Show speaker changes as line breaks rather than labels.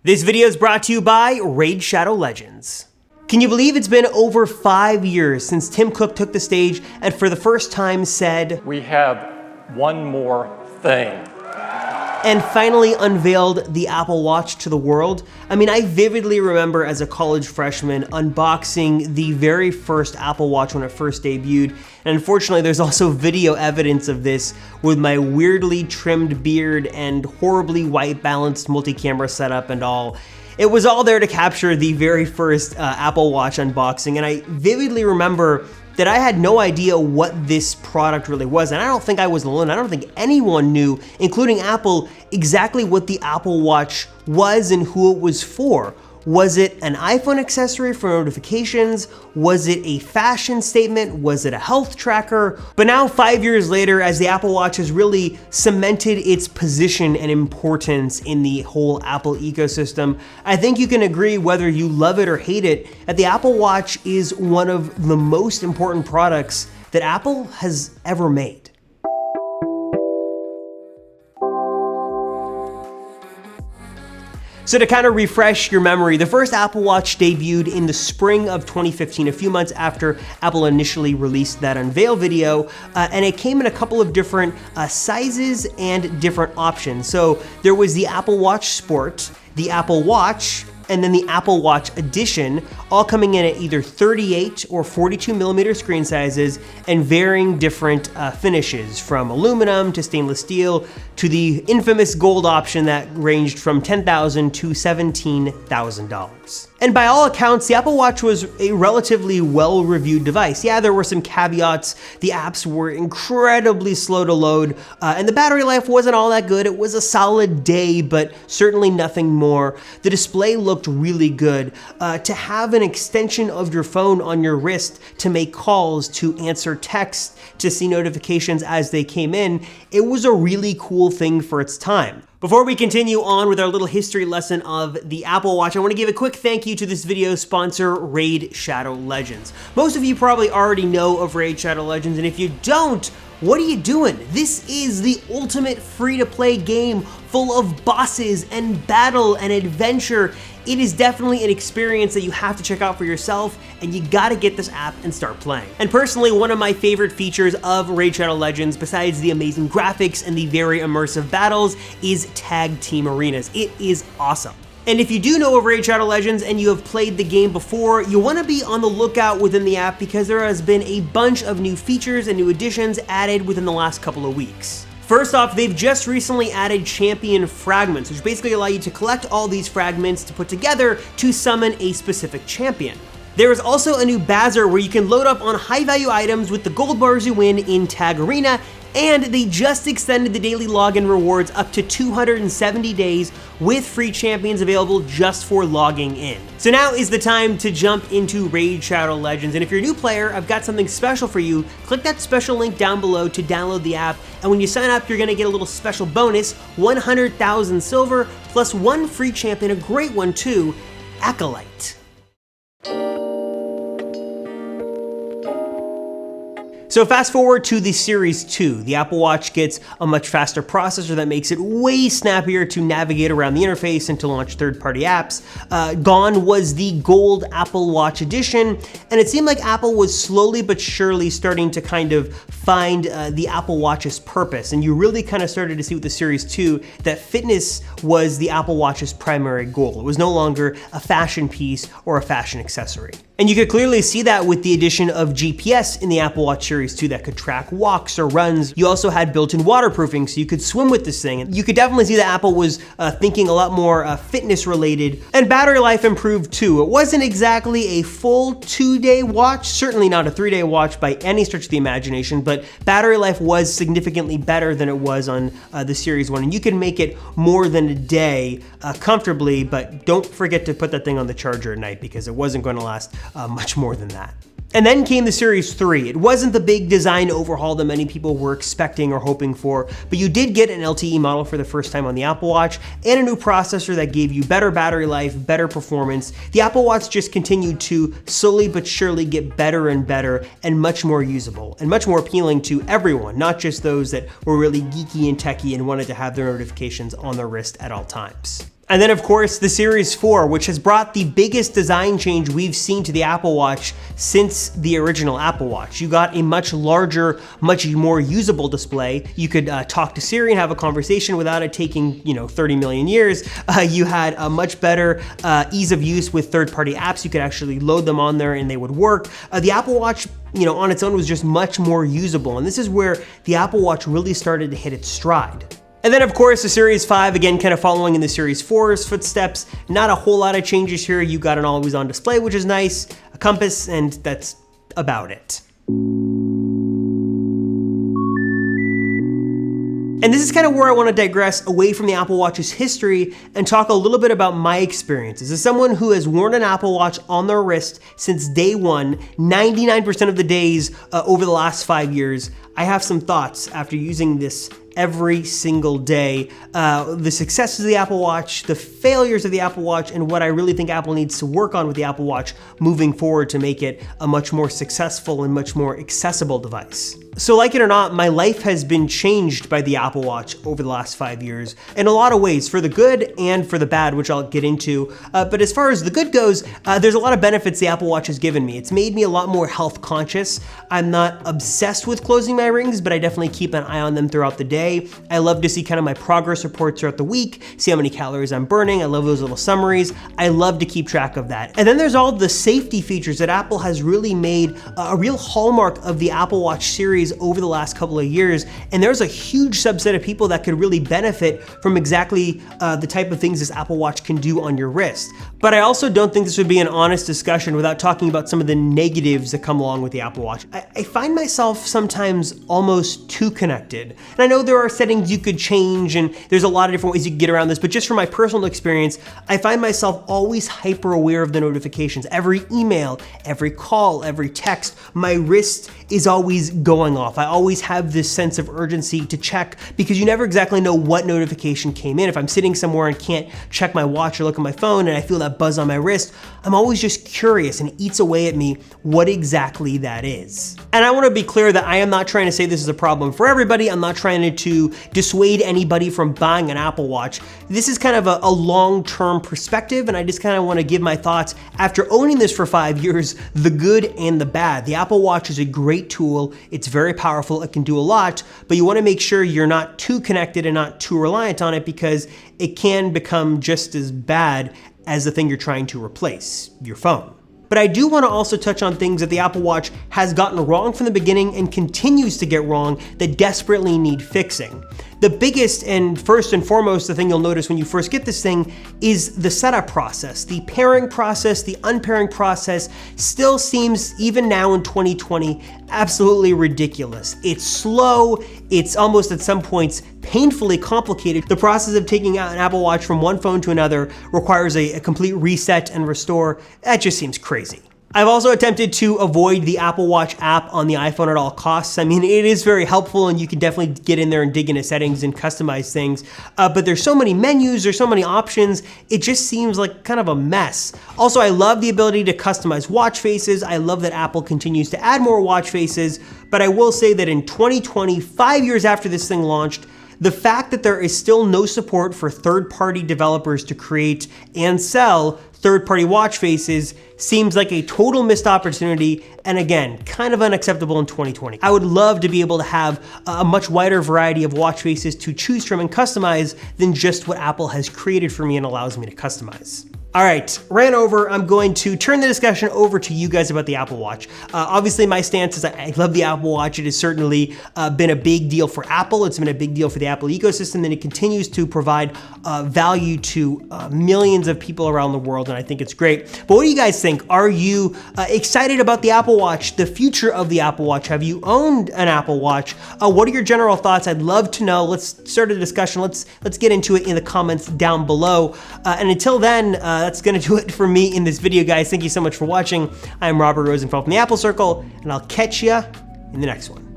This video is brought to you by Raid Shadow Legends. Can you believe it's been over 5 years since Tim Cook took the stage and for the first time said,
"We have one more thing,"
and finally unveiled the Apple Watch to the world? I mean, I vividly remember as a college freshman unboxing the very first Apple Watch when it first debuted, and unfortunately there's also video evidence of this with my weirdly trimmed beard and horribly white balanced multi-camera setup and all. It was all there to capture the very first Apple Watch unboxing, and I vividly remember that I had no idea what this product really was, and I don't think I was alone. I don't think anyone knew, including Apple, exactly what the Apple Watch was and who it was for. Was it an iPhone accessory for notifications? Was it a fashion statement? Was it a health tracker? But now, 5 years later, as the Apple Watch has really cemented its position and importance in the whole Apple ecosystem, I think you can agree, whether you love it or hate it, that the Apple Watch is one of the most important products that Apple has ever made. So to kind of refresh your memory, the first Apple Watch debuted in the spring of 2015, a few months after Apple initially released that unveil video, and it came in a couple of different sizes and different options. So there was the Apple Watch Sport, the Apple Watch, and then the Apple Watch Edition, all coming in at either 38 or 42 millimeter screen sizes and varying different finishes, from aluminum to stainless steel to the infamous gold option that ranged from $10,000 to $17,000. And by all accounts, the Apple Watch was a relatively well-reviewed device. Yeah, there were some caveats. The apps were incredibly slow to load, and the battery life wasn't all that good. It was a solid day, but certainly nothing more. The display looked really good. To have an extension of your phone on your wrist to make calls, to answer texts, to see notifications as they came in, it was a really cool thing for its time. Before we continue on with our little history lesson of the Apple Watch, I want to give a quick thank you to this video's sponsor, Raid Shadow Legends. Most of you probably already know of Raid Shadow Legends, and if you don't, what are you doing? This is the ultimate free-to-play game full of bosses and battle and adventure. It is definitely an experience that you have to check out for yourself, and you gotta get this app and start playing. And personally, one of my favorite features of Raid Shadow Legends, besides the amazing graphics and the very immersive battles, is tag team arenas. It is awesome. And if you do know of Raid Shadow Legends and you have played the game before, you want to be on the lookout within the app, because there has been a bunch of new features and new additions added within the last couple of weeks. First off, they've just recently added champion fragments, which basically allow you to collect all these fragments to put together to summon a specific champion. There is also a new Bazaar where you can load up on high-value items with the gold bars you win in Tag Arena, and they just extended the daily login rewards up to 270 days with free champions available just for logging in. So now is the time to jump into Raid Shadow Legends, and if you're a new player, I've got something special for you. Click that special link down below to download the app, and when you sign up, you're gonna get a little special bonus, 100,000 silver, plus one free champion, a great one too, Acolyte. So fast forward to the Series 2. The Apple Watch gets a much faster processor that makes it way snappier to navigate around the interface and to launch third-party apps. Gone was the gold Apple Watch Edition, and it seemed like Apple was slowly but surely starting to kind of find the Apple Watch's purpose, and you really kind of started to see with the Series 2 that fitness was the Apple Watch's primary goal. It was no longer a fashion piece or a fashion accessory. And you could clearly see that with the addition of GPS in the Apple Watch Series 2 that could track walks or runs. You also had built-in waterproofing, so you could swim with this thing. And you could definitely see that Apple was thinking a lot more fitness related. And battery life improved too. It wasn't exactly a full 2-day watch, certainly not a 3-day watch by any stretch of the imagination, but battery life was significantly better than it was on the Series 1. And you can make it more than a day comfortably, but don't forget to put that thing on the charger at night, because it wasn't going to last much more than that. And then came the Series 3. It wasn't the big design overhaul that many people were expecting or hoping for, but you did get an LTE model for the first time on the Apple Watch, and a new processor that gave you better battery life, better performance. The Apple Watch just continued to slowly but surely get better and better, and much more usable, and much more appealing to everyone, not just those that were really geeky and techy and wanted to have their notifications on their wrist at all times. And then of course the Series 4, which has brought the biggest design change we've seen to the Apple Watch since the original Apple Watch. You got a much larger, much more usable display. You could talk to Siri and have a conversation without it taking, 30 million years. You had a much better ease of use with third-party apps. You could actually load them on there and they would work. The Apple Watch, on its own was just much more usable. And this is where the Apple Watch really started to hit its stride. And then of course the Series 5, again, kind of following in the Series 4's footsteps. Not a whole lot of changes here. You got an always on display, which is nice, a compass, and that's about it. And this is kind of where I want to digress away from the Apple Watch's history and talk a little bit about my experiences. As someone who has worn an Apple Watch on their wrist since day one, 99% of the days over the last 5 years, I have some thoughts after using this every single day. The successes of the Apple Watch, the failures of the Apple Watch, and what I really think Apple needs to work on with the Apple Watch moving forward to make it a much more successful and much more accessible device. So like it or not, my life has been changed by the Apple Watch over the last 5 years in a lot of ways, for the good and for the bad, which I'll get into. But as far as the good goes, there's a lot of benefits the Apple Watch has given me. It's made me a lot more health conscious. I'm not obsessed with closing my rings, but I definitely keep an eye on them throughout the day. I love to see kind of my progress reports throughout the week, see how many calories I'm burning. I love those little summaries. I love to keep track of that. And then there's all the safety features that Apple has really made a real hallmark of the Apple Watch series over the last couple of years. And there's a huge subset of people that could really benefit from exactly the type of things this Apple Watch can do on your wrist. But I also don't think this would be an honest discussion without talking about some of the negatives that come along with the Apple Watch. I find myself sometimes almost too connected. And I know there are settings you could change and there's a lot of different ways you can get around this, but just from my personal experience, I find myself always hyper aware of the notifications. Every email, every call, every text, my wrist is always going off. I always have this sense of urgency to check because you never exactly know what notification came in. If I'm sitting somewhere and can't check my watch or look at my phone and I feel that buzz on my wrist, I'm always just curious and it eats away at me what exactly that is. And I want to be clear that I am not trying to say this is a problem for everybody. I'm not trying to dissuade anybody from buying an Apple Watch. This is kind of a long-term perspective, and I just kind of want to give my thoughts after owning this for 5 years, the good and the bad. The Apple Watch is a great tool. It's very powerful. It can do a lot, but you want to make sure you're not too connected and not too reliant on it because it can become just as bad as the thing you're trying to replace, your phone. But I do want to also touch on things that the Apple Watch has gotten wrong from the beginning and continues to get wrong that desperately need fixing. The biggest and first and foremost, the thing you'll notice when you first get this thing is the setup process. The pairing process, the unpairing process still seems, even now in 2020, absolutely ridiculous. It's slow, it's almost at some points painfully complicated. The process of taking out an Apple Watch from one phone to another requires a complete reset and restore. That just seems crazy. I've also attempted to avoid the Apple Watch app on the iPhone at all costs. I mean, it is very helpful and you can definitely get in there and dig into settings and customize things, but there's so many menus, there's so many options, it just seems like kind of a mess. Also, I love the ability to customize watch faces. I love that Apple continues to add more watch faces, but I will say that in 2020, 5 years after this thing launched, the fact that there is still no support for third-party developers to create and sell third-party watch faces seems like a total missed opportunity, and again, kind of unacceptable in 2020. I would love to be able to have a much wider variety of watch faces to choose from and customize than just what Apple has created for me and allows me to customize. All right, ran over. I'm going to turn the discussion over to you guys about the Apple Watch. Obviously, my stance is I love the Apple Watch. It has certainly been a big deal for Apple. It's been a big deal for the Apple ecosystem, and it continues to provide value to millions of people around the world, and I think it's great. But what do you guys think? Are you excited about the Apple Watch, the future of the Apple Watch? Have you owned an Apple Watch? What are your general thoughts? I'd love to know. Let's start a discussion. Let's get into it in the comments down below. And until then, that's gonna do it for me in this video, guys. Thank you so much for watching. I'm Robert Rosenfeld from the Apple Circle, and I'll catch ya in the next one.